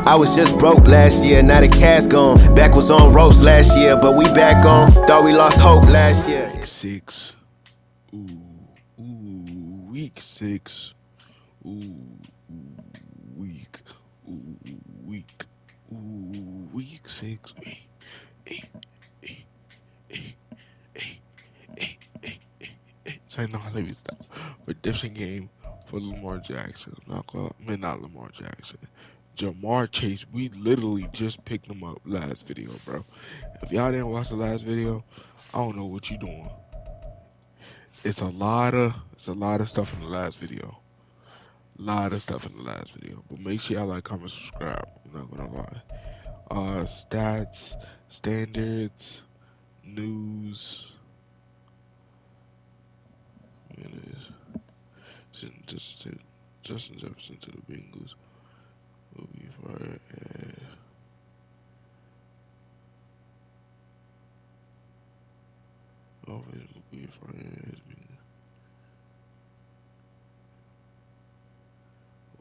I was just broke last year, now the cash gone. Back was on ropes last year, but we back on. Thought we lost hope last year. Week 6. Week 6. Week 6. Say no, let me stop. Redemption game for Lamar Jackson. Not Lamar Jackson. Jamar Chase. We literally just picked him up last video, bro. If y'all didn't watch the last video, I don't know what you doing. It's a lot of stuff in the last video. But make sure y'all like, comment, subscribe. I'm not gonna lie. Stats, standards, news. It is. Justin Jefferson to the Bengals will be fired. Offense will be fired.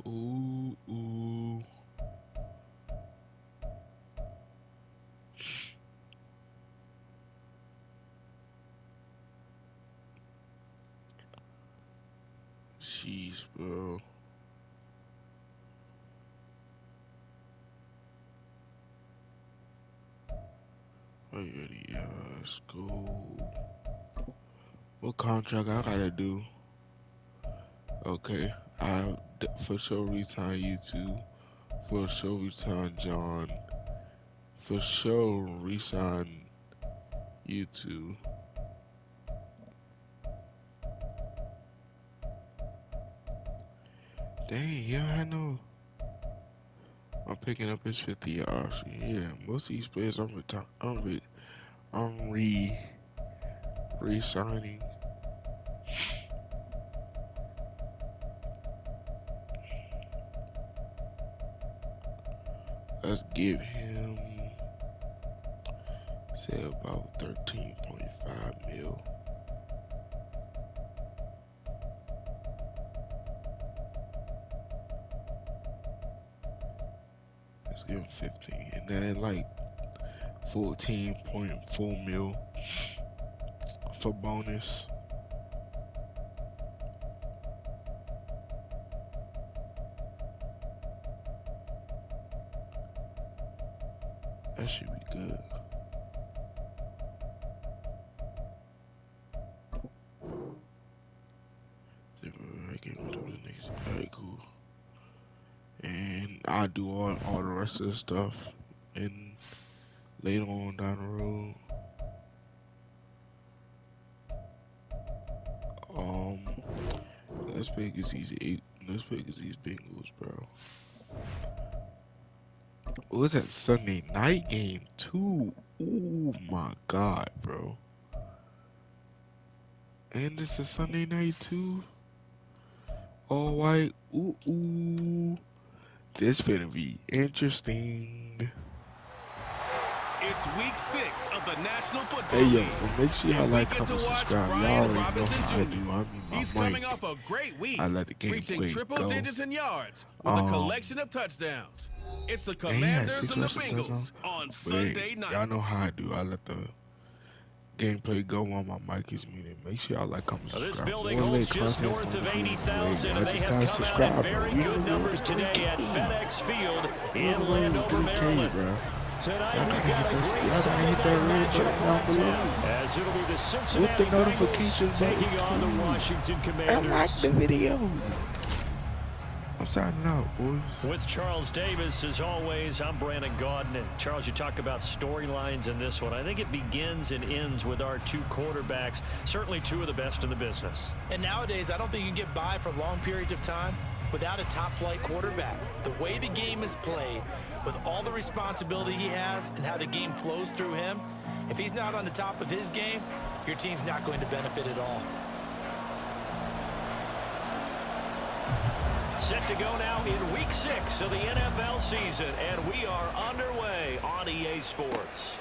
Ooh. Jeez, bro. Alrighty, let's go. What contract I gotta do? Okay, I for sure resign you two. For sure resign John. For sure resign you two. Dang, you don't have no. I'm picking up his 50 yards. Yeah, most of these players I'm re-signing. Let's give him, say, about 13.5 mil. Let's give him 15, and then like 14.4 mil for bonus. That should be good. Alright, cool. And I'll do all the rest of the stuff and later on down the road. Let's pick these Bengals, bro. Was that Sunday night game too? Oh my god, bro. And this is Sunday night too. All white. Ooh. This finna be interesting. It's week 6 of the National Football League. Hey yo, make sure y'all like, comment, subscribe. Y'all already know how I do. He's coming off a great week, I let the game reaching triple digits in yards with a collection of touchdowns. It's the Commanders and the Bengals on Sunday night. Y'all know how I do. I let the gameplay go on my mic is muted. Make sure y'all like, comment, subscribe. This building holds just north of 80,000, and they have come out in very good numbers today at FedEx Field in Landover, Maryland. Tonight we've got a great Sunday matchup as it'll be the Cincinnati Bengals taking on the Washington Commanders. I like the video. I'm signing out, boys. With Charles Davis, as always, I'm Brandon Gaudin. And Charles, you talk about storylines in this one. I think it begins and ends with our two quarterbacks, certainly two of the best in the business. And nowadays, I don't think you can get by for long periods of time without a top-flight quarterback. The way the game is played, with all the responsibility he has and how the game flows through him, if he's not on the top of his game, your team's not going to benefit at all. Set to go now in week 6 of the NFL season, and we are underway on EA Sports.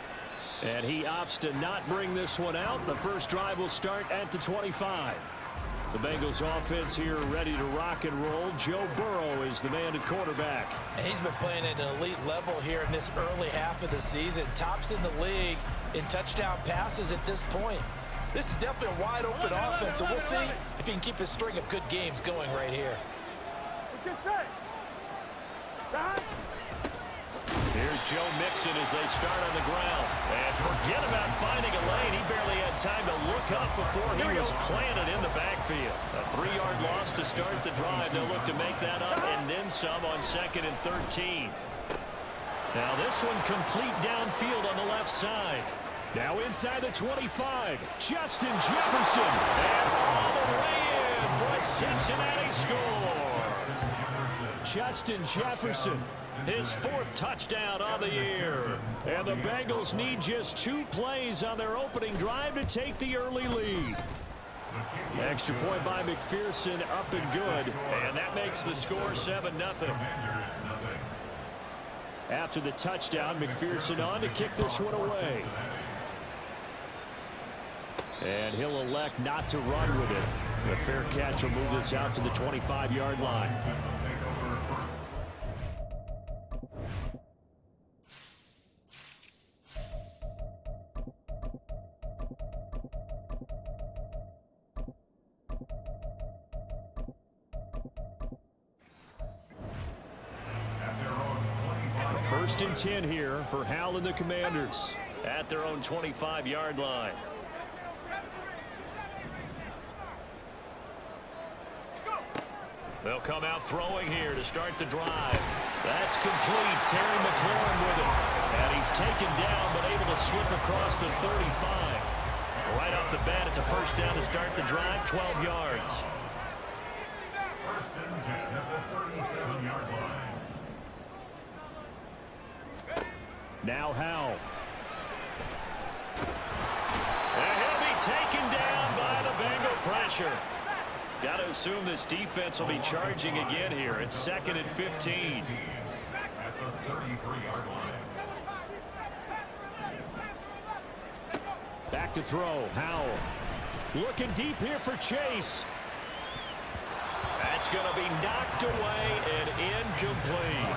And he opts to not bring this one out. The first drive will start at the 25. The Bengals offense here ready to rock and roll. Joe Burrow is the man at quarterback. And he's been playing at an elite level here in this early half of the season. Tops in the league in touchdown passes at this point. This is definitely a wide open offense, so we'll see if he can keep his string of good games going right here. Here's Joe Mixon as they start on the ground. And forget about finding a lane. He barely had time to look up before he was planted in the backfield. A 3-yard loss to start the drive. They'll look to make that up and then some on 2nd and 13. Now this one complete downfield on the left side. Now inside the 25, Justin Jefferson. And all the way in for a Cincinnati score. Justin Jefferson, his 4th touchdown on the year. And the Bengals need just 2 plays on their opening drive to take the early lead. Extra point by McPherson, up and good. And that makes the score 7-0. After the touchdown, McPherson on to kick this one away. And he'll elect not to run with it. The fair catch will move this out to the 25-yard line. First and 10 here for Hal and the Commanders at their own 25-yard line. They'll come out throwing here to start the drive. That's complete. Terry McLaurin with it. And he's taken down but able to slip across the 35. Right off the bat, it's a first down to start the drive, 12 yards. First and 10 at the 37-yard line. Now Hal. And he'll be taken down by the Bengal pressure. Got to assume this defense will be charging again here. It's 2nd and 15. At the 33-yard line. Back to throw. Howell. Looking deep here for Chase. That's going to be knocked away and incomplete.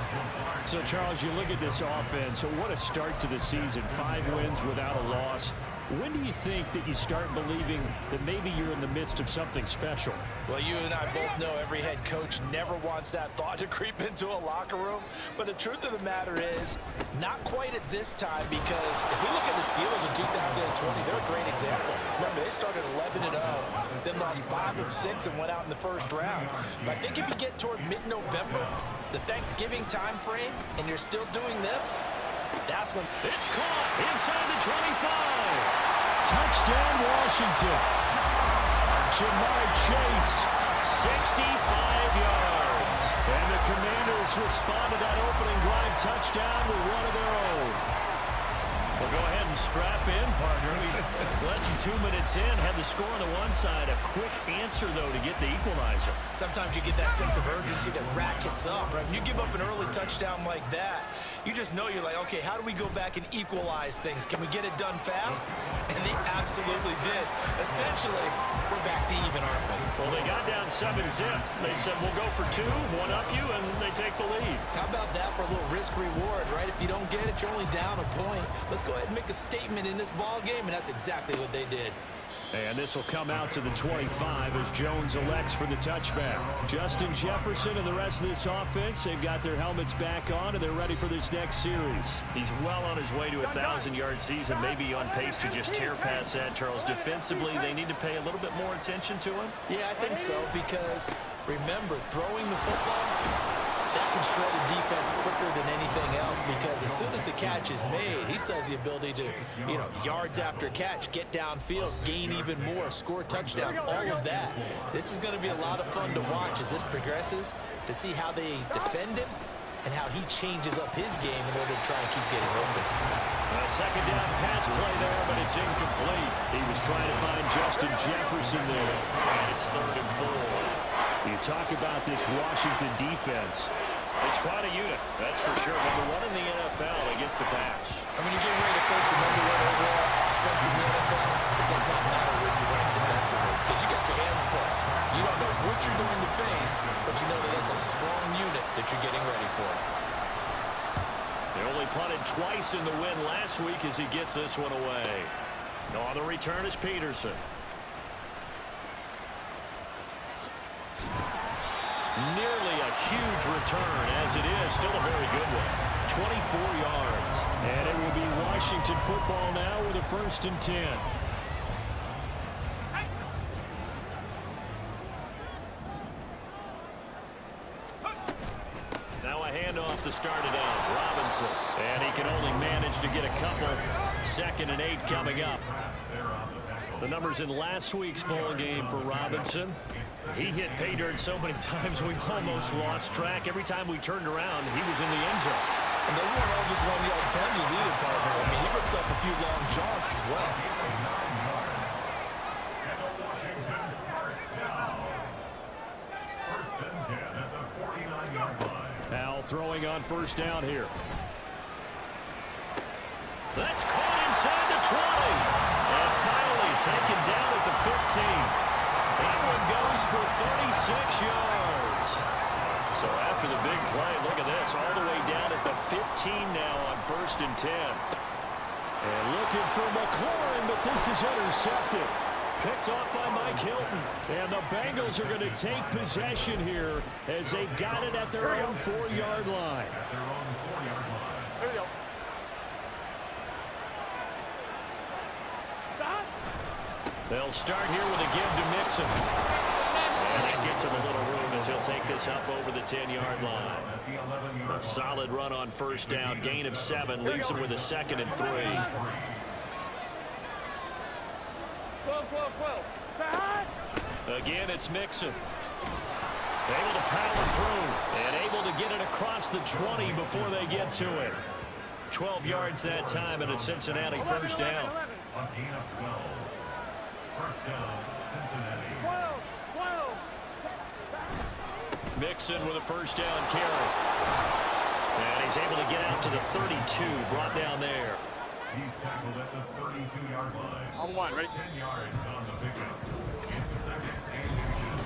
So, Charles, you look at this offense. So what a start to the season. 5 wins without a loss. When do you think that you start believing that maybe you're in the midst of something special? Well, you and I both know every head coach never wants that thought to creep into a locker room. But the truth of the matter is, not quite at this time, because if we look at the Steelers in 2020, they're a great example. Remember, they started 11-0, then lost 5 of 6 and went out in the first round. But I think if you get toward mid-November, the Thanksgiving time frame, and you're still doing this, that's when it's caught inside the 25. Touchdown, Washington. Jamar Chase, 65 yards. And the Commanders respond to that opening drive touchdown with one of their own. Well, go ahead and strap in, partner. Less than 2 minutes in, had the score on the one side. A quick answer, though, to get the equalizer. Sometimes you get that sense of urgency that ratchets up, right? When you give up an early touchdown like that, you just know you're like, okay, how do we go back and equalize things? Can we get it done fast? And they absolutely did. Essentially, we're back to even, aren't we? Well, they got down 7-zip. They said, we'll go for 2, one up you, and they take the lead. How about that for a little risk-reward, right? If you don't get it, you're only down a point. Let's go ahead and make a statement in this ball game, and that's exactly what they did. And this will come out to the 25 as Jones elects for the touchback. Justin Jefferson and the rest of this offense, they've got their helmets back on, and they're ready for this next series. He's well on his way to a 1,000-yard season, maybe on pace to just tear past that, Charles. Defensively, they need to pay a little bit more attention to him. Yeah, I think so, because remember, throwing the football, that can shred a defense quicker than anything else, because as soon as the catch is made, he still has the ability to, yards after catch, get downfield, gain even more, score touchdowns, all of that. This is going to be a lot of fun to watch as this progresses, to see how they defend him and how he changes up his game in order to try and keep getting open. A second down pass play there, but it's incomplete. He was trying to find Justin Jefferson there, and it's 3rd and 4. You talk about this Washington defense. It's quite a unit, that's for sure. #1 in the NFL against the pass. I mean, you're getting ready to face the #1 overall offense in the NFL. It does not matter where you rank defensively, because you got your hands full. You You don't know what you're going to face, but you know that that's a strong unit that you're getting ready for. They only punted twice in the win last week as he gets this one away. On the return is Peterson. Nearly a huge return, as it is still a very good one. 24 yards. And it will be Washington football now with a 1st and 10. Now a handoff to start it out. Robinson. And he can only manage to get a couple. 2nd and 8 coming up. The numbers in last week's bowl game for Robinson. He hit pay dirt so many times we almost lost track. Every time we turned around, he was in the end zone. And those weren't all just 1-yard plunges either, partner. I mean, he ripped up a few long jaunts as well. Now throwing on 1st down here. That's caught inside the 20. And finally taken down at the 15. That one goes for 36 yards. So after the big play, look at this, all the way down at the 15 now on 1st and 10. And looking for McLaurin, but this is intercepted. Picked off by Mike Hilton. And the Bengals are going to take possession here as they've got it at their own 4-yard line. There we go. They'll start here with a give to Mixon. And that gets him a little room as he'll take this up over the 10-yard line. A solid run on 1st down. Gain of 7 leaves him with a 2nd and 3. 12. Again, it's Mixon. Able to power through and able to get it across the 20 before they get to it. 12 yards that time and a Cincinnati 1st down. Mixon with a 1st down carry. And he's able to get out to the 32, brought down there. He's tackled at the 32-yard line. On 1, ready? 10 yards on the pickup. It's 2nd and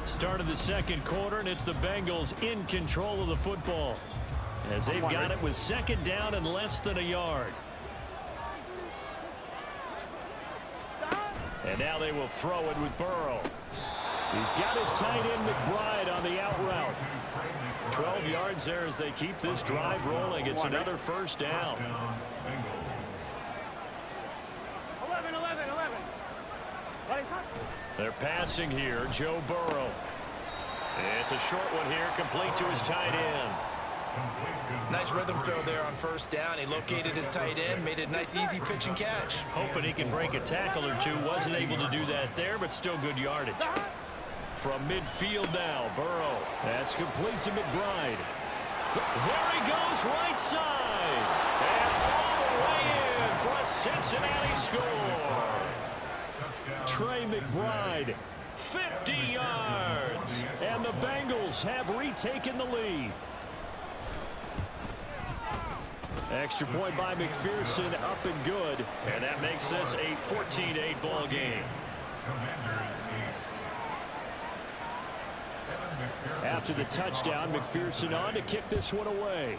2. Start of the 2nd quarter, and it's the Bengals in control of the football as they've got it with 2nd down and less than a yard. And now they will throw it with Burrow. He's got his tight end McBride on the out route. 12 yards there as they keep this drive rolling. It's another 1st down. 11. They're passing here, Joe Burrow. It's a short one here, complete to his tight end. Nice rhythm throw there on 1st down. He located his tight end, made it a nice easy pitch and catch. Hoping he can break a tackle or two. Wasn't able to do that there, but still good yardage. From midfield now, Burrow. That's complete to McBride. There he goes, right side. And all the way in for a Cincinnati score. Trey McBride, 50 yards. And the Bengals have retaken the lead. Extra point by McPherson, up and good. And that makes this a 14-8 ball game. After the touchdown, McPherson on to kick this one away.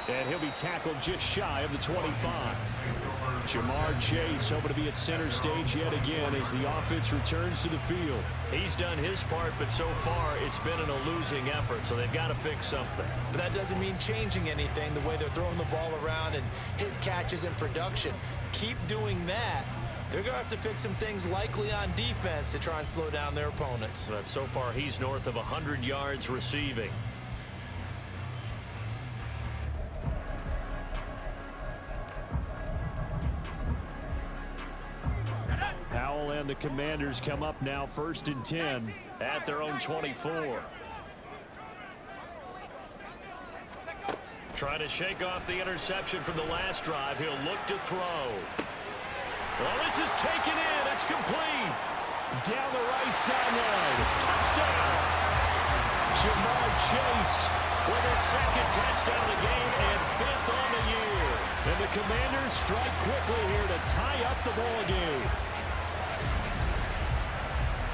And he'll be tackled just shy of the 25. Jamar Chase hoping to be at center stage yet again as the offense returns to the field. He's done his part, but so far it's been in a losing effort, so they've got to fix something. But that doesn't mean changing anything, the way they're throwing the ball around and his catches in production. Keep doing that. They're going to have to fix some things likely on defense to try and slow down their opponents. But so far he's north of 100 yards receiving. Howell and the Commanders come up now 1st and 10 at their own 24. Trying to shake off the interception from the last drive. He'll look to throw. Well, this is taken in. It's complete. Down the right sideline. Touchdown. Jamar Chase with his second touchdown of the game and 5th on the year. And the Commanders strike quickly here to tie up the ball game.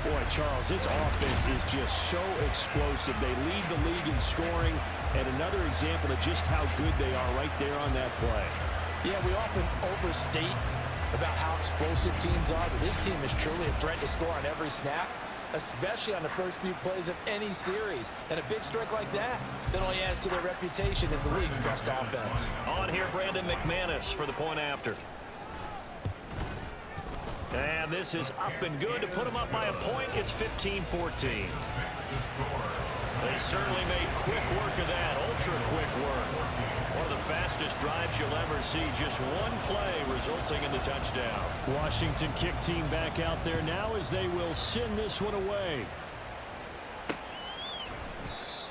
Boy, Charles, this offense is just so explosive. They lead the league in scoring, and another example of just how good they are right there on that play. Yeah, we often overstate about how explosive teams are, but this team is truly a threat to score on every snap, especially on the first few plays of any series. And a big strike like that only adds to their reputation as the league's best offense. On here, Brandon McManus for the point after. And this is up and good to put them up by a point. It's 15-14. They certainly made quick work of that, ultra-quick work. One of the fastest drives you'll ever see. Just one play resulting in the touchdown. Washington kick team back out there now as they will send this one away.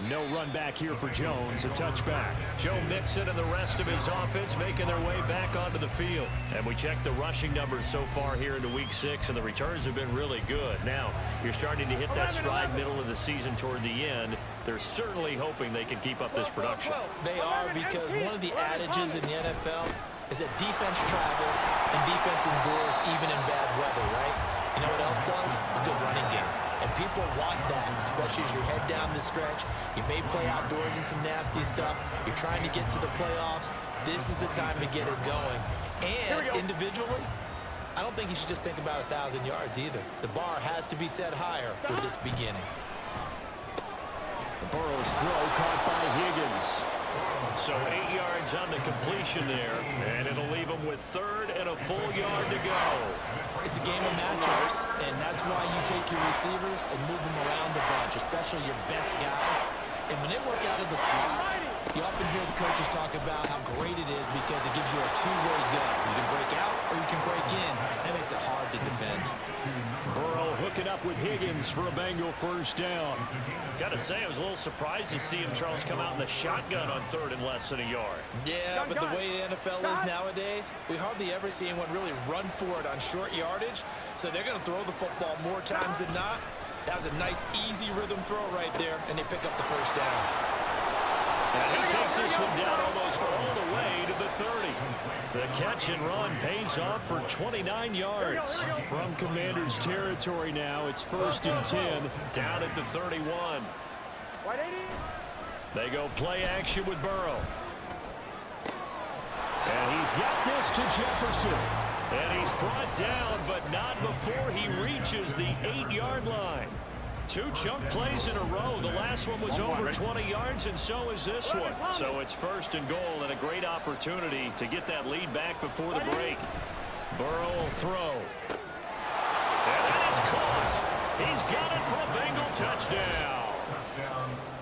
No run back here for Jones, a touchback. Joe Mixon and the rest of his offense making their way back onto the field. And we checked the rushing numbers so far here into week 6, and the returns have been really good. Now, you're starting to hit that stride middle of the season toward the end. They're certainly hoping they can keep up this production. They are, because one of the adages in the NFL is that defense travels and defense endures even in bad weather, right? You know what else does? A good running game. And people want that, especially as you head down the stretch. You may play outdoors in some nasty stuff. You're trying to get to the playoffs. This is the time to get it going. And individually, I don't think you should just think about 1,000 yards either. The bar has to be set higher with this beginning. Burrow's throw caught by Higgins. So 8 yards on the completion there, and it'll leave him with 3rd and a full yard to go. It's a game of matchups, and that's why you take your receivers and move them around a bunch, especially your best guys. And when they work out of the slot, you often hear the coaches talk about how great it is because it gives you a two-way go. You can break out or you can break in. That makes it hard to defend. Burrow hooking up with Higgins for a Bengal first down. Got to say, I was a little surprised to see him, Charles, come out in the shotgun on 3rd and less than a yard. Yeah, but the way the NFL is nowadays, we hardly ever see anyone really run for it on short yardage. So they're going to throw the football more times than not. That was a nice, easy rhythm throw right there, and they pick up the first down. And he takes this one down almost all the way to the 30. The catch and run pays off for 29 yards. From Commanders territory now, it's 1st and 10, down at the 31. They go play action with Burrow. And he's got this to Jefferson. And he's brought down, but not before he reaches the 8-yard line. 2 chunk plays in a row. The last one was over 20 yards, and so is this one. So it's 1st and goal, and a great opportunity to get that lead back before the break. Burrow will throw. And that is caught. He's got it for a Bengal touchdown.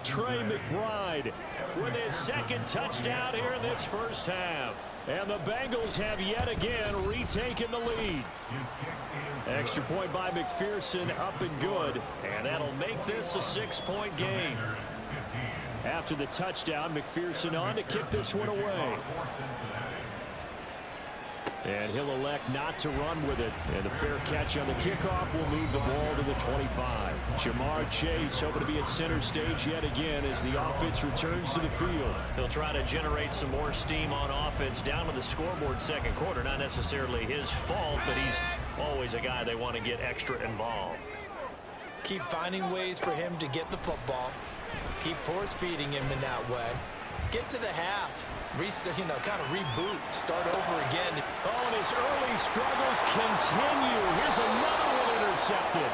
Trey McBride with his 2nd touchdown here in this first half. And the Bengals have yet again retaken the lead. Extra point by McPherson, up and good. And that'll make this a 6-point game. After the touchdown, McPherson on to kick this one away. And he'll elect not to run with it. And a fair catch on the kickoff will move the ball to the 25. Jamar Chase hoping to be at center stage yet again as the offense returns to the field. He'll try to generate some more steam on offense down to the scoreboard second quarter. Not necessarily his fault, but he's always a guy they want to get extra involved. Keep finding ways for him to get the football. Keep force-feeding him in that way. Get to the half. Kind of reboot, start over again. Oh, and his early struggles continue. Here's another one intercepted.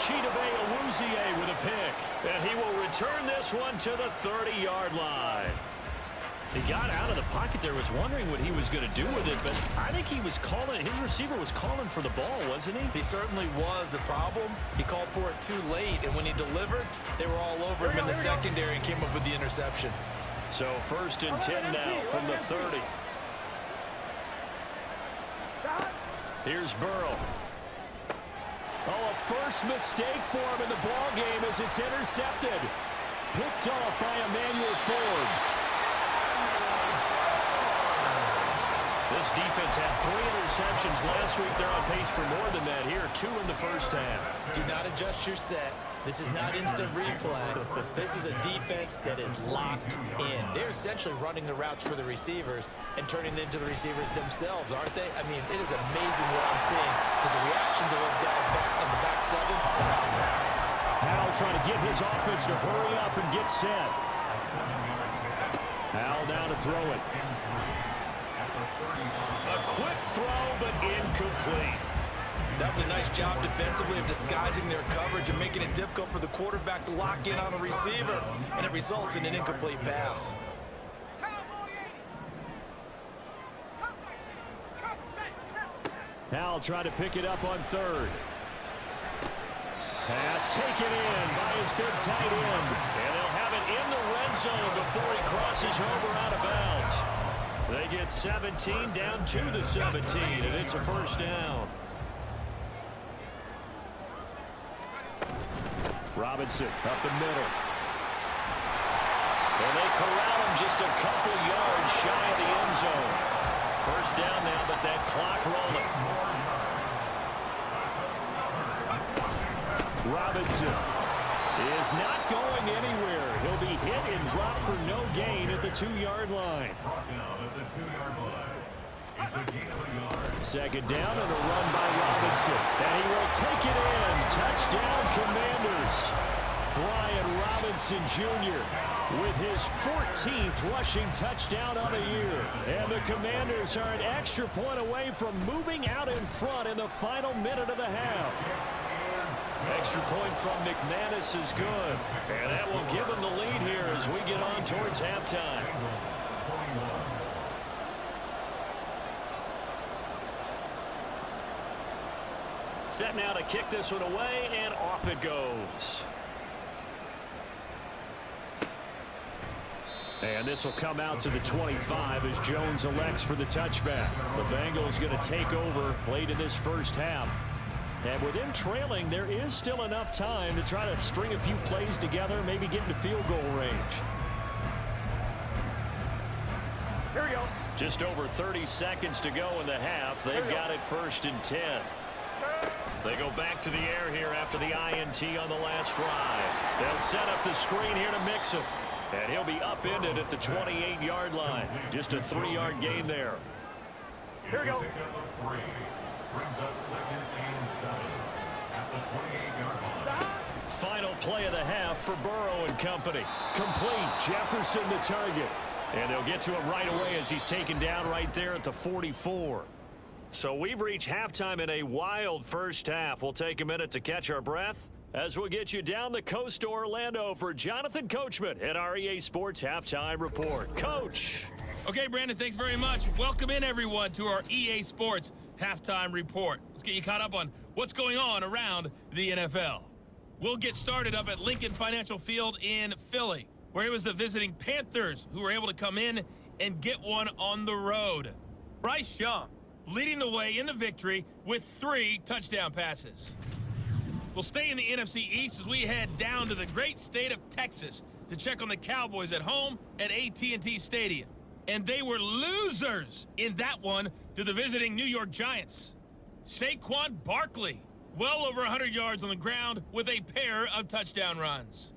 Chidobe Awuzie with a pick. And he will return this one to the 30-yard line. He got out of the pocket there, was wondering what he was going to do with it, but I think he was calling, his receiver was calling for the ball, wasn't he? He certainly was. The problem, he called for it too late, and when he delivered, they were all over him in the secondary and came up with the interception. So 1st and 10 now from the 30. Here's Burrow. Oh, a first mistake for him in the ball game as it's intercepted. Picked off by Emmanuel Forbes. This defense had 3 interceptions last week. They're on pace for more than that here. 2 in the first half. Do not adjust your set. This is not instant replay. This is a defense that is locked in. They're essentially running the routes for the receivers and turning it into the receivers themselves, aren't they? I mean, it is amazing what I'm seeing because the reactions of those guys back in the back seven, phenomenal. Howell trying to get his offense to hurry up and get set. Howell down to throw it. A quick throw, but incomplete. That's a nice job defensively of disguising their coverage and making it difficult for the quarterback to lock in on a receiver, and it results in an incomplete pass. Howell trying to pick it up on third. Pass taken in by his big tight end. And they'll have it in the red zone before he crosses over out of bounds. They get 17 down to the 17, and it's a first down. Robinson up the middle. And they corral him just a couple yards shy of the end zone. First down now, but that clock rolling. Robinson is not going anywhere. He'll be hit and dropped for no gain at the 2-yard line. Second down and a run by Robinson. And he will take it in. Touchdown, Commanders. Brian Robinson Jr. with his 14th rushing touchdown on the year. And the Commanders are an extra point away from moving out in front in the final minute of the half. Extra point from McManus is good. And that will give him the lead here as we get on towards halftime. Set now to kick this one away, and off it goes. And this will come out to the 25 as Jones elects for the touchback. The Bengals going to take over late in this first half. And with him trailing, there is still enough time to try to string a few plays together, maybe get into field goal range. Here we go. Just over 30 seconds to go in the half. They've got it 1st and 10. They go back to the air here after the INT on the last drive. They'll set up the screen here to mix him. And he'll be upended at the 28-yard line. Just a 3-yard gain there. Here we go. Final play of the half for Burrow and company. Complete. Jefferson the target. And they'll get to him right away as he's taken down right there at the 44. So we've reached halftime in a wild first half. We'll take a minute to catch our breath as we'll get you down the coast to Orlando for Jonathan Coachman at our EA Sports Halftime Report. Coach. Okay, Brandon, thanks very much. Welcome in, everyone, to our EA Sports Halftime Report. Let's get you caught up on what's going on around the NFL. We'll get started up at Lincoln Financial Field in Philly, where it was the visiting Panthers who were able to come in and get one on the road. Bryce Young leading the way in the victory with 3 touchdown passes. We'll stay in the NFC East as we head down to the great state of Texas to check on the Cowboys at home at AT&T Stadium. And they were losers in that one to the visiting New York Giants. Saquon Barkley, well over 100 yards on the ground with a pair of touchdown runs.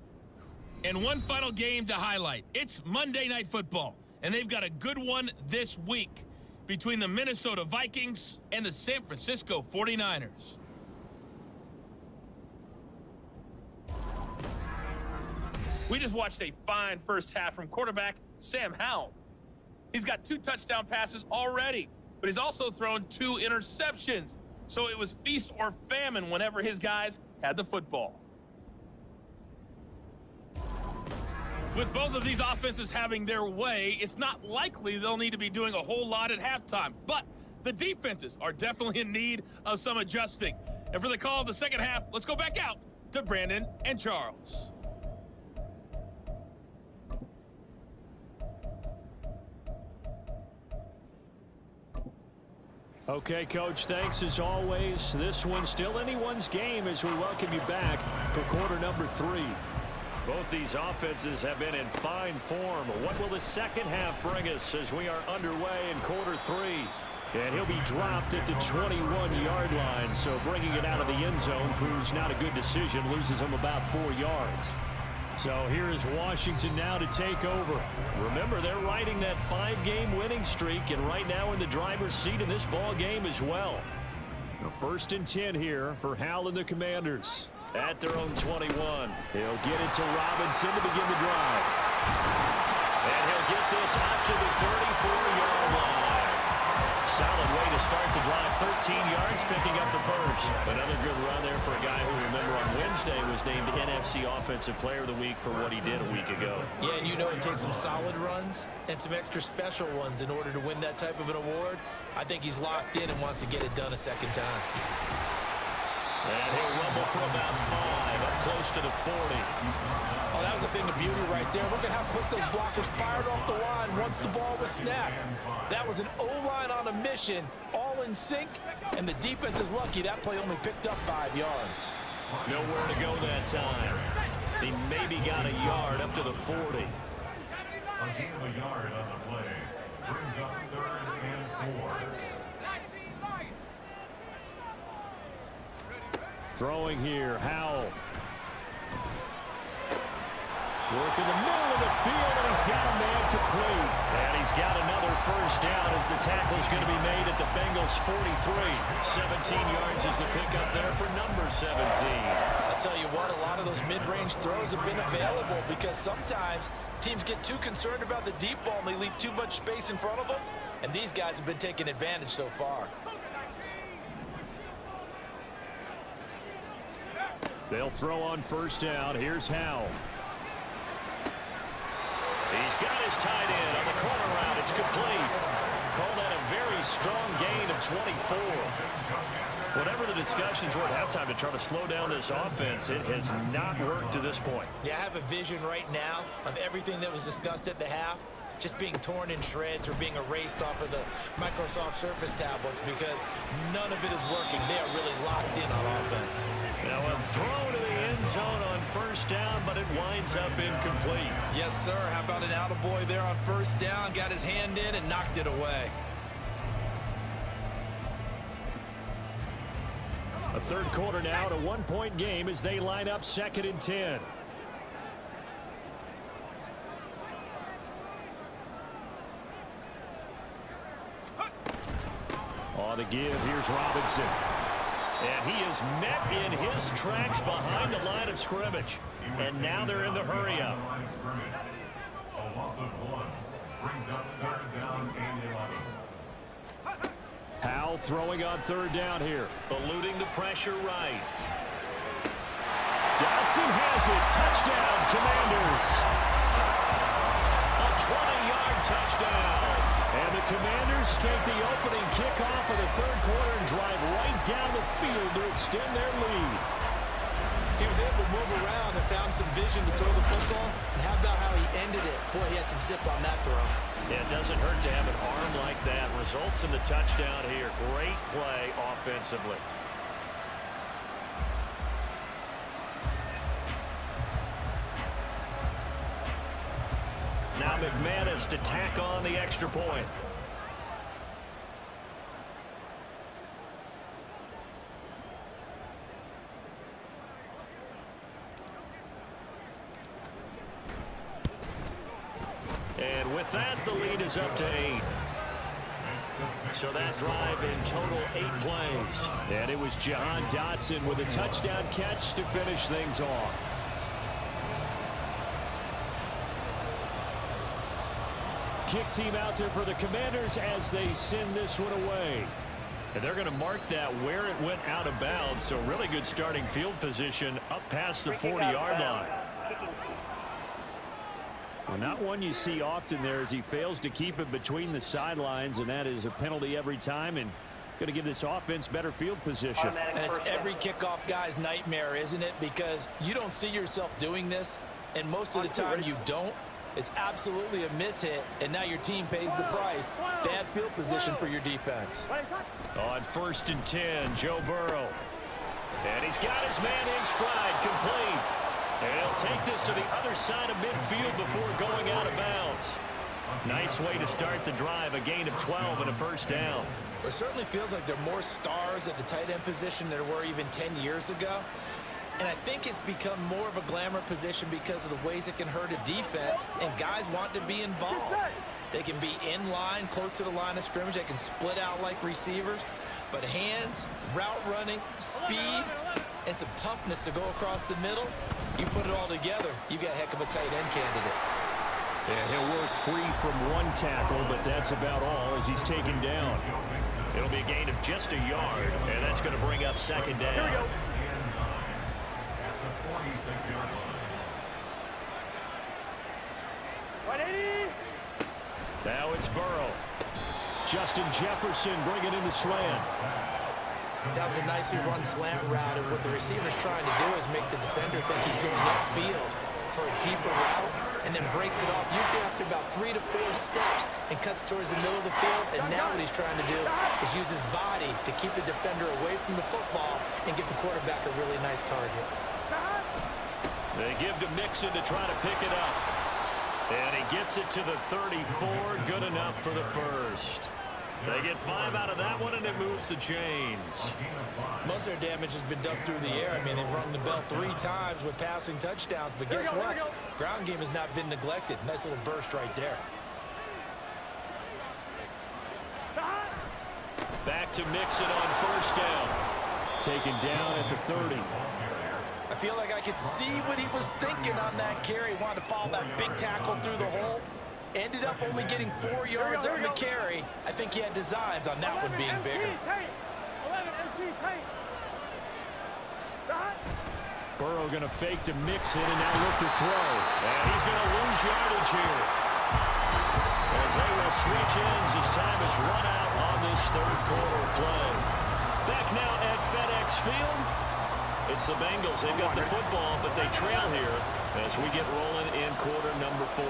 And one final game to highlight. It's Monday Night Football, and they've got a good one this week between the Minnesota Vikings and the San Francisco 49ers. We just watched a fine first half from quarterback Sam Howell. He's got 2 touchdown passes already, but he's also thrown 2 interceptions. So it was feast or famine whenever his guys had the football. With both of these offenses having their way, it's not likely they'll need to be doing a whole lot at halftime. But the defenses are definitely in need of some adjusting. And for the call of the second half, let's go back out to Brandon and Charles. Okay, Coach, thanks as always. This one's still anyone's game as we welcome you back for quarter number 3. Both these offenses have been in fine form. What will the second half bring us as we are underway in quarter 3? And he'll be dropped at the 21-yard line. So bringing it out of the end zone proves not a good decision. Loses him about 4 yards. So here is Washington now to take over. Remember, they're riding that 5-game winning streak, and right now in the driver's seat in this ball game as well. Now, 1st and 10 here for Hal and the Commanders. At their own 21. He'll get it to Robinson to begin the drive. And he'll get this out to the 34-yard line. Solid way to start the drive. 13 yards, picking up the first. Another good run there for a guy who, remember, on Wednesday was named NFC Offensive Player of the Week for what he did a week ago. Yeah, and you know it takes some solid runs and some extra special ones in order to win that type of an award. I think he's locked in and wants to get it done a second time. And he'll rumble for about 5, up close to the 40. Oh, that was a thing of beauty right there. Look at how quick those blockers fired off the line once the ball was snapped. That was an O-line on a mission, all in sync, and the defense is lucky that play only picked up 5 yards. Nowhere to go that time. He maybe got a yard up to the 40. A gain of a yard on the play. Brings up 3rd and 4. Throwing here, Howell. Working the middle of the field, and he's got a man complete. And he's got another first down as the tackle's going to be made at the Bengals 43. 17 yards is the pickup there for number 17. I'll tell you what, a lot of those mid-range throws have been available because sometimes teams get too concerned about the deep ball and they leave too much space in front of them. And these guys have been taking advantage so far. They'll throw on first down. Here's Howell. He's got his tight end on the corner route. It's complete. Call that a very strong gain of 24. Whatever the discussions were at halftime to try to slow down this offense, it has not worked to this point. Yeah, I have a vision right now of everything that was discussed at the half just being torn in shreds or being erased off of the Microsoft Surface tablets because none of it is working. They are really locked in on offense. Now a throw to the end zone on first down, but it winds up incomplete. Yes, sir. How about an attaboy there on first down? Got his hand in and knocked it away. A third quarter now, a 1-point game as they line up 2nd and 10. On the give, here's Robinson. And he is met in his tracks behind the line of scrimmage. And now they're in the hurry-up. A loss of 1 brings up 3rd down and 11. Howell throwing on 3rd down here. Eluding the pressure right. Dotson has it. Touchdown, Commanders. A 20-yard touchdown. And the Commanders take the opening kickoff of the 3rd quarter and drive right down the field to extend their lead. He was able to move around and found some vision to throw the football. And how about how he ended it? Boy, he had some zip on that throw. Yeah, it doesn't hurt to have an arm like that. Results in the touchdown here. Great play offensively. Now McManus to tack on the extra point. And with that, the lead is up to 8. So that drive in total 8 plays. And it was Jahan Dotson with a touchdown catch to finish things off. Kick team out there for the Commanders as they send this one away. And they're going to mark that where it went out of bounds. So really good starting field position up past the 40-yard line. Well, not one you see often there as he fails to keep it between the sidelines, and that is a penalty every time and going to give this offense better field position. And it's every kickoff guy's nightmare, isn't it? Because you don't see yourself doing this, and most of the time you don't. It's absolutely a mishit, and now your team pays the price. Bad field position for your defense. On 1st and 10, Joe Burrow. And he's got his man in stride, complete. And he'll take this to the other side of midfield before going out of bounds. Nice way to start the drive. A gain of 12 and a first down. It certainly feels like there are more stars at the tight end position than there were even 10 years ago. And I think it's become more of a glamour position because of the ways it can hurt a defense, and guys want to be involved. They can be in line, close to the line of scrimmage. They can split out like receivers. But hands, route running, speed, and some toughness to go across the middle, you put it all together, you got a heck of a tight end candidate. Yeah, he'll work free from one tackle, but that's about all as he's taken down. It'll be a gain of just a yard, and that's going to bring up second down. At the 46-yard line. Now it's Burrow. Justin Jefferson bringing in the slant. That was a nicely run slant route, and what the receiver's trying to do is make the defender think he's going upfield for a deeper route, and then breaks it off, usually after about 3 to 4 steps, and cuts towards the middle of the field. And now what he's trying to do is use his body to keep the defender away from the football and give the quarterback a really nice target. They give to Mixon to try to pick it up. And he gets it to the 34. Good enough for the first. They get 5 out of that one, and it moves the chains. Most of their damage has been done through the air. I mean, they've rung the bell 3 times with passing touchdowns. But guess what? Ground game has not been neglected. Nice little burst right there. Back to Mixon on first down. Taken down at the 30. I feel like I could see what he was thinking on that carry. He wanted to follow that big tackle through the hole. Ended up only getting 4 yards on the carry. I think he had designs on that one being bigger. Burrow going to fake to Mixon and now look to throw. And he's going to lose yardage here. As they will switch ends as time is run out on this third quarter play. Back now at FedEx Field. It's the Bengals. They've got the football, but they trail here as we get rolling in quarter number 4.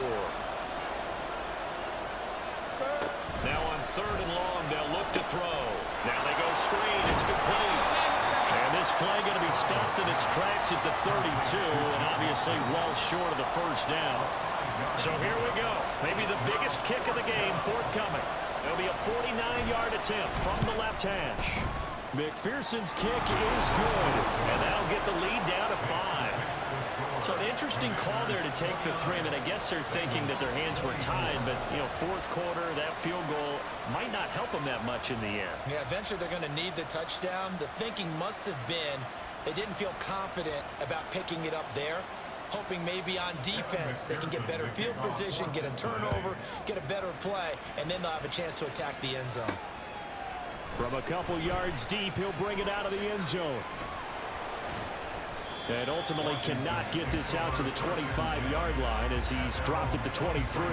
Now on 3rd and long, they'll look to throw. Now they go screen. It's complete. And this play going to be stopped in its tracks at the 32, and obviously well short of the first down. So here we go. Maybe the biggest kick of the game forthcoming. It'll be a 49-yard attempt from the left hash. McPherson's kick is good, and that'll get the lead down to 5. So an interesting call there to take the 3. I mean, I guess they're thinking that their hands were tied, but, you know, 4th quarter, that field goal might not help them that much in the air. Yeah, eventually they're going to need the touchdown. The thinking must have been they didn't feel confident about picking it up there, hoping maybe on defense they can get better field position, get a turnover, get a better play, and then they'll have a chance to attack the end zone. From a couple yards deep, he'll bring it out of the end zone. And ultimately cannot get this out to the 25-yard line as he's dropped at the 23.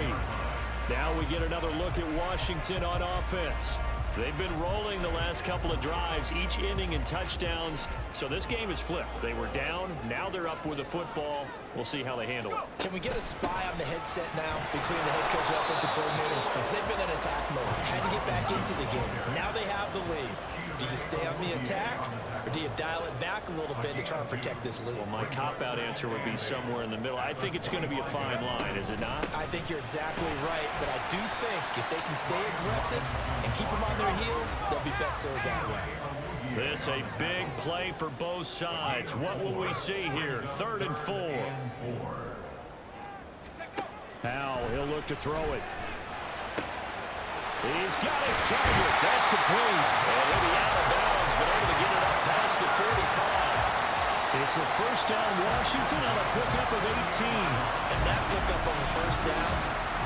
Now we get another look at Washington on offense. They've been rolling the last couple of drives, each inning in touchdowns. So this game is flipped. They were down. Now they're up with the football. We'll see how they handle it. Can we get a spy on the headset now between the head coach and offensive coordinator? Because they've been in attack mode, trying to get back into the game. Now they have the lead. Do you stay on the attack, or do you dial it back a little bit to try and protect this lead? Well, my cop-out answer would be somewhere in the middle. I think it's going to be a fine line, is it not? I think you're exactly right, but I do think if they can stay aggressive and keep them on their heels, they'll be best served that way. This a big play for both sides. What will we see here? 3rd and 4. Now he'll look to throw it. He's got his target. That's complete. And he'll be out of bounds, but able to get it up past the 45. It's a first down Washington on a pickup of 18. And that pickup on the first down,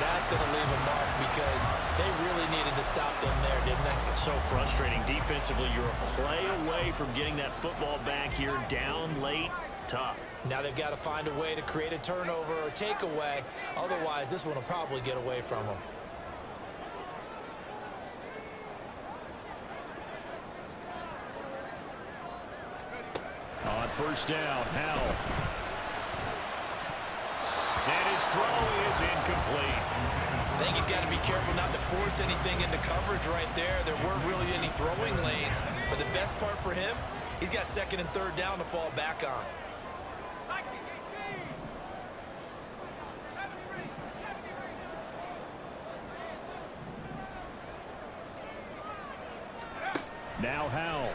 that's going to leave a mark because they really needed to stop them there, didn't they? So frustrating. Defensively, you're a play away from getting that football back here down late. Tough. Now they've got to find a way to create a turnover or takeaway. Otherwise, this one will probably get away from them. On first down, Howell. And his throw is incomplete. I think he's got to be careful not to force anything into coverage right there. There weren't really any throwing lanes. But the best part for him, he's got 2nd and 3rd down to fall back on. Now Howell.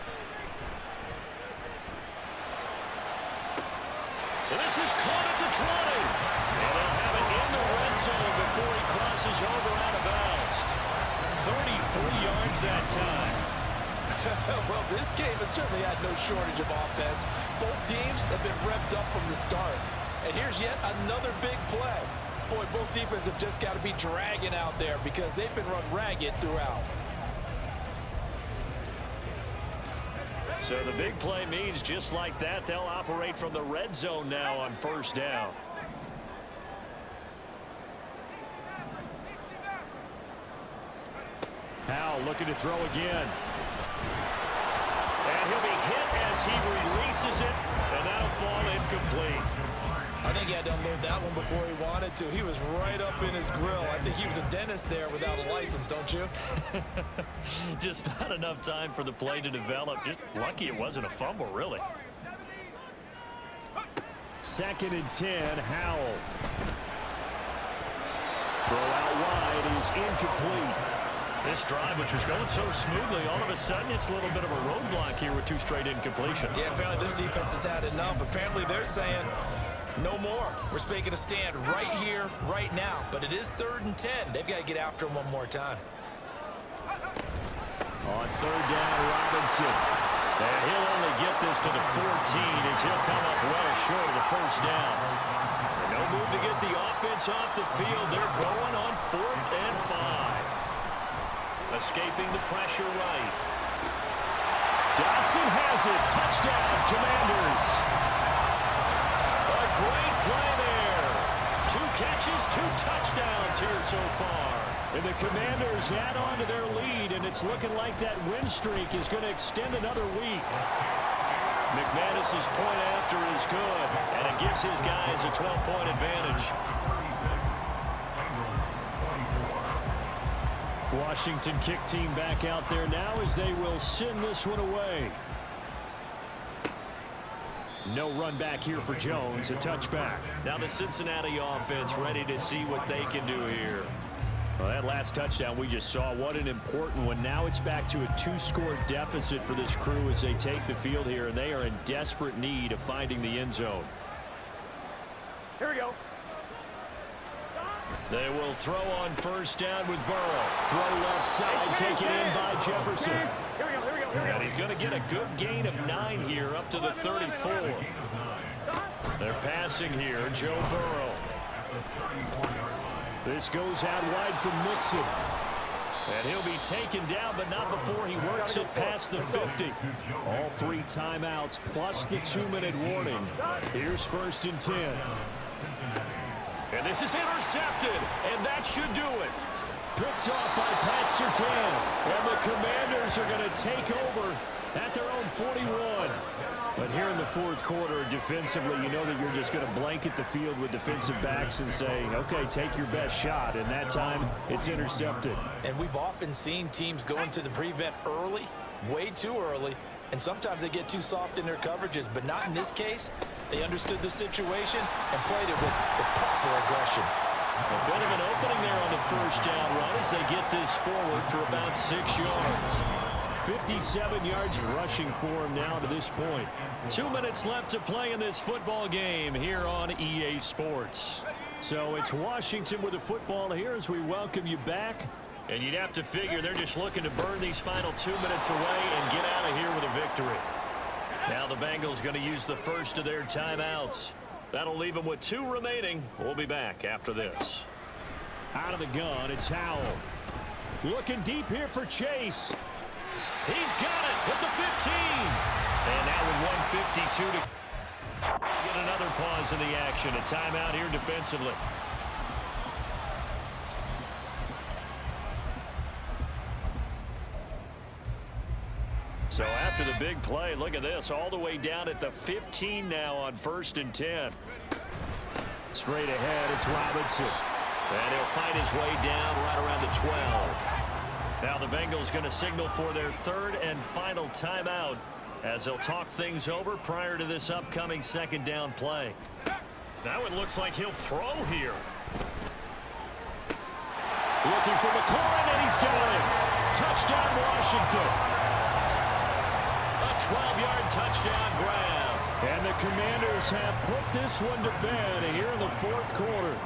This is caught at the 20. And they'll have it in the red zone before he crosses over out of bounds. 33 yards that time. Well, this game has certainly had no shortage of offense. Both teams have been revved up from the start. And here's yet another big play. Boy, both defenses have just got to be dragging out there because they've been run ragged throughout. So the big play means just like that, they'll operate from the red zone now on first down. Howell looking to throw again. And he'll be hit as he releases it, and that'll fall incomplete. I think he had to unload that one before he wanted to. He was right up in his grill. I think he was a dentist there without a license, don't you? Just not enough time for the play to develop. Just lucky it wasn't a fumble, really. 2nd and 10, Howell. Throw out wide is incomplete. This drive, which was going so smoothly, all of a sudden it's a little bit of a roadblock here with 2 straight incompletions. Yeah, apparently this defense has had enough. Apparently they're saying no more. We're making a stand right here, right now. But it is 3rd and 10. They've got to get after him one more time. On 3rd down, Robinson. And he'll only get this to the 14 as he'll come up well short of the first down. And no move to get the offense off the field. They're going on 4th and 5. Escaping the pressure right. Dotson has it. Touchdown, Commanders. A great play there. 2 catches, 2 touchdowns here so far. And the Commanders add on to their lead, and it's looking like that win streak is going to extend another week. McManus's point after is good, and it gives his guys a 12-point advantage. Washington kick team back out there now as they will send this one away. No run back here for Jones, a touchback. Now the Cincinnati offense ready to see what they can do here. Well, that last touchdown we just saw, what an important one. Now it's back to a 2-score deficit for this crew as they take the field here, and they are in desperate need of finding the end zone. Here we go. They will throw on first down with Burrow. Throw left side, taken in by Jefferson. Here we go, here we go, here we go. And he's going to get a good gain of 9 here up to the 34. They're passing here, Joe Burrow. This goes out wide from Mixon. And he'll be taken down, but not before he works it past the 50. All 3 timeouts plus the 2-minute warning. Here's 1st and 10. And this is intercepted, and that should do it. Picked off by Pat Surtain. And the Commanders are going to take over at their own 41. But here in the 4th quarter, defensively, you know that you're just going to blanket the field with defensive backs and say, okay, take your best shot. And that time, it's intercepted. And we've often seen teams go into the prevent early, way too early, and sometimes they get too soft in their coverages, but not in this case. They understood the situation and played it with the proper aggression. A bit of an opening there on the first down run as they get this forward for about 6 yards. 57 yards rushing for him now to this point. 2 minutes left to play in this football game here on EA Sports. So it's Washington with the football here as we welcome you back. And you'd have to figure they're just looking to burn these final 2 minutes away and get out of here with a victory. Now the Bengals going to use the first of their timeouts. That'll leave them with 2 remaining. We'll be back after this. Out of the gun, it's Howell. Looking deep here for Chase. He's got it at the 15. And now with 1:52 to get another pause in the action. A timeout here defensively. So after the big play, look at this, all the way down at the 15 now on 1st and 10. Straight ahead, it's Robinson. And he'll find his way down right around the 12. Now the Bengals going to signal for their 3rd and final timeout as they'll talk things over prior to this upcoming 2nd down play. Now it looks like he'll throw here. Looking for McLaurin, and he's got it. Touchdown, Washington. 12-yard touchdown grab. And the Commanders have put this one to bed here in the fourth quarter.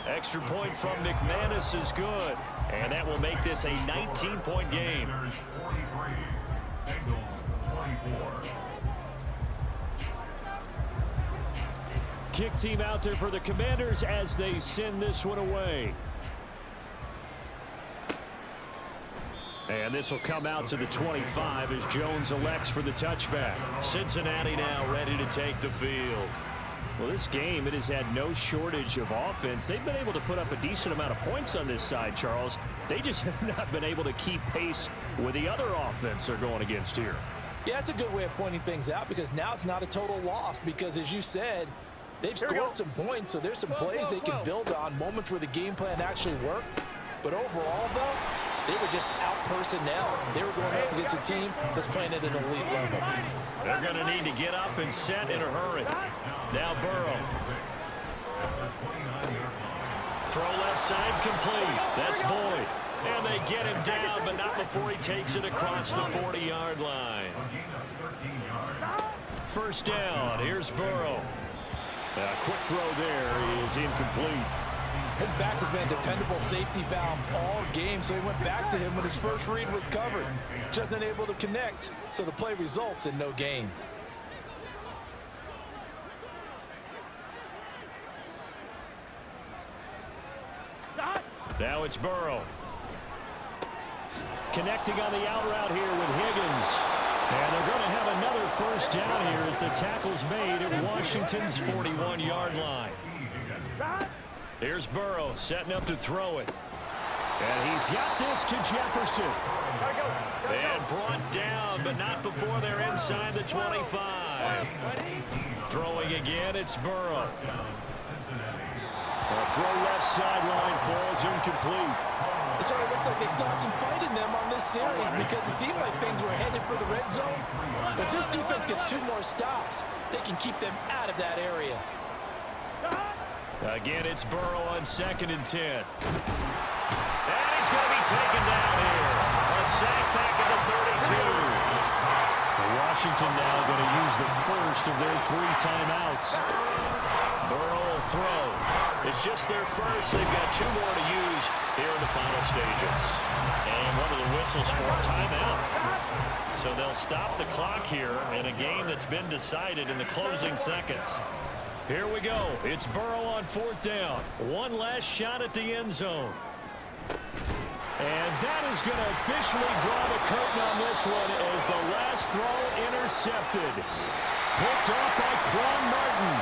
Extra point from McManus is good. And that will make this a 19-point game. Commanders 43, Bengals 24. Kick team out there for the Commanders as they send this one away. And this will come out to the 25 as Jones elects for the touchback. Cincinnati now ready to take the field. Well, this game, it has had no shortage of offense. They've been able to put up a decent amount of points on this side, Charles. They just have not been able to keep pace with the other offense they're going against here. Yeah, that's a good way of pointing things out because now it's not a total loss because, as you said, they've scored some points, so there's some plays they can build on, moments where the game plan actually worked. But overall, though, they were just out-personnel. They were going up against a team that's playing at an elite level. They're going to need to get up and set in a hurry. Now Burrow. Throw left side complete. That's Boyd. And they get him down, but not before he takes it across the 40-yard line. First down. Here's Burrow. A quick throw there is incomplete. His back has been a dependable safety valve all game, so he went back to him when his first read was covered. Just unable to connect, so the play results in no gain. Now it's Burrow. Connecting on the out route here with Higgins. And they're going to have another first down here as the tackle's made at Washington's 41-yard line. Here's Burrow setting up to throw it. And he's got this to Jefferson. And brought down, but not before they're inside the 25. Throwing again, it's Burrow. A throw left sideline falls incomplete. So it looks like they still have some fight in them on this series because it seemed like things were headed for the red zone. But this defense gets 2 more stops. They can keep them out of that area. Again, it's Burrow on 2nd and 10. And he's going to be taken down here. A sack back at the 32. Washington now going to use the first of their 3 timeouts. Burrow will throw. It's just their first. They've got 2 more to use here in the final stages. And one of the whistles for a timeout. So they'll stop the clock here in a game that's been decided in the closing seconds. Here we go. It's Burrow on 4th down. One last shot at the end zone. And that is going to officially draw the curtain on this one as the last throw intercepted. Picked off by Quan Martin.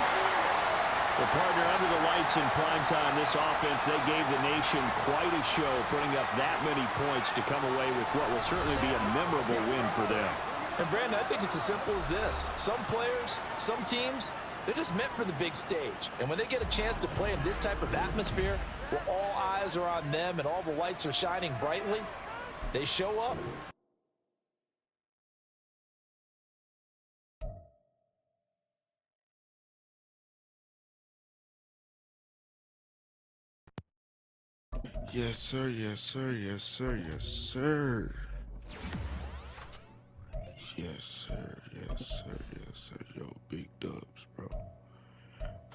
The partner under the lights in primetime, this offense, they gave the nation quite a show, putting up that many points to come away with what will certainly be a memorable win for them. And Brandon, I think it's as simple as this. Some players, some teams, they're just meant for the big stage. And when they get a chance to play in this type of atmosphere where all eyes are on them and all the lights are shining brightly, they show up. Yes, sir. Yes, sir. Yes, sir. Yes, sir. Yes, sir. Yes, sir. Yes, sir. Yo, big dubs, bro.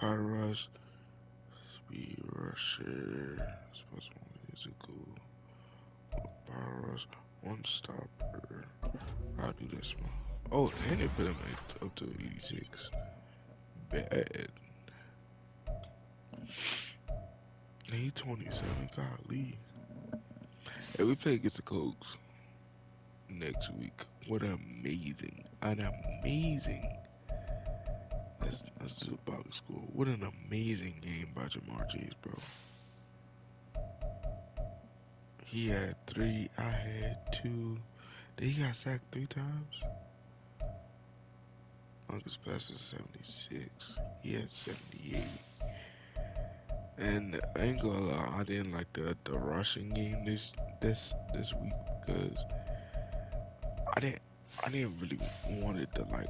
Power rush, speed rusher, supposed to be physical. Power rush, 1 stopper. I'll do this one. Oh, and they put him up to 86. Bad. He 27, golly. Hey, we play against the Colts next week. What amazing. Let's do the box score. What an amazing game by Jamar Chase, bro. He had 3, I had 2. He got sacked 3 times? Longest pass was 76. He had 78. And I ain't gonna lie, I didn't like the rushing game this week because I didn't really want it to like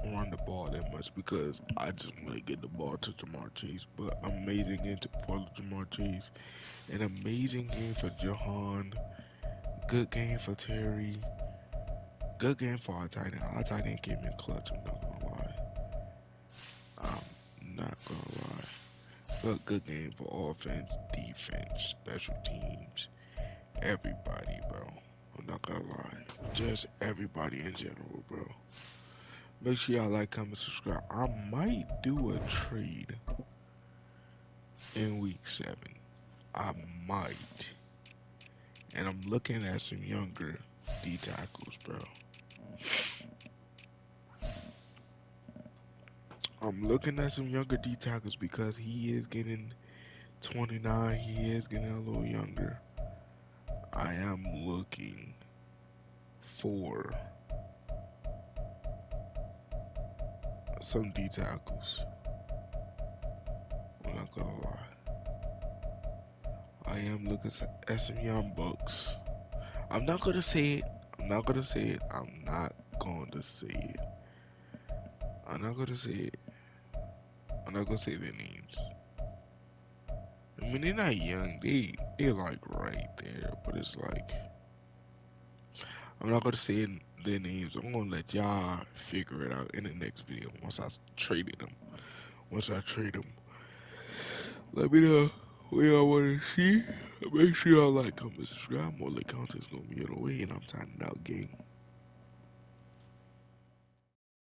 run the ball that much because I just want to get the ball to Jamar Chase. But amazing game for Jamar Chase, an amazing game for Jahan Good game for Terry. Good game for our tight end. Our tight end came in clutch, I'm not gonna lie. I'm not gonna lie. But good game for offense, defense, special teams, everybody, bro. I'm not gonna lie. Just everybody in general, bro. Make sure y'all like, comment, subscribe. I might do a trade in week 7. I might. And I'm looking at some younger D tackles, bro. I'm looking at some younger D tackles because he is getting 29. He is getting a little younger. I am looking for some D tackles. I'm not gonna lie. I am looking at some young bucks. I'm not gonna say it. I'm not gonna say it. I'm not gonna say it. I'm not gonna say it. I'm not gonna say their names. I mean, they're not young. They're like right there, but it's like I'm not gonna say their names. I'm gonna let y'all figure it out in the next video once I traded them. Once I trade them, let me know what y'all want to see. Make sure y'all like, comment, subscribe. More like content's gonna be on the way, and I'm signing out, gang.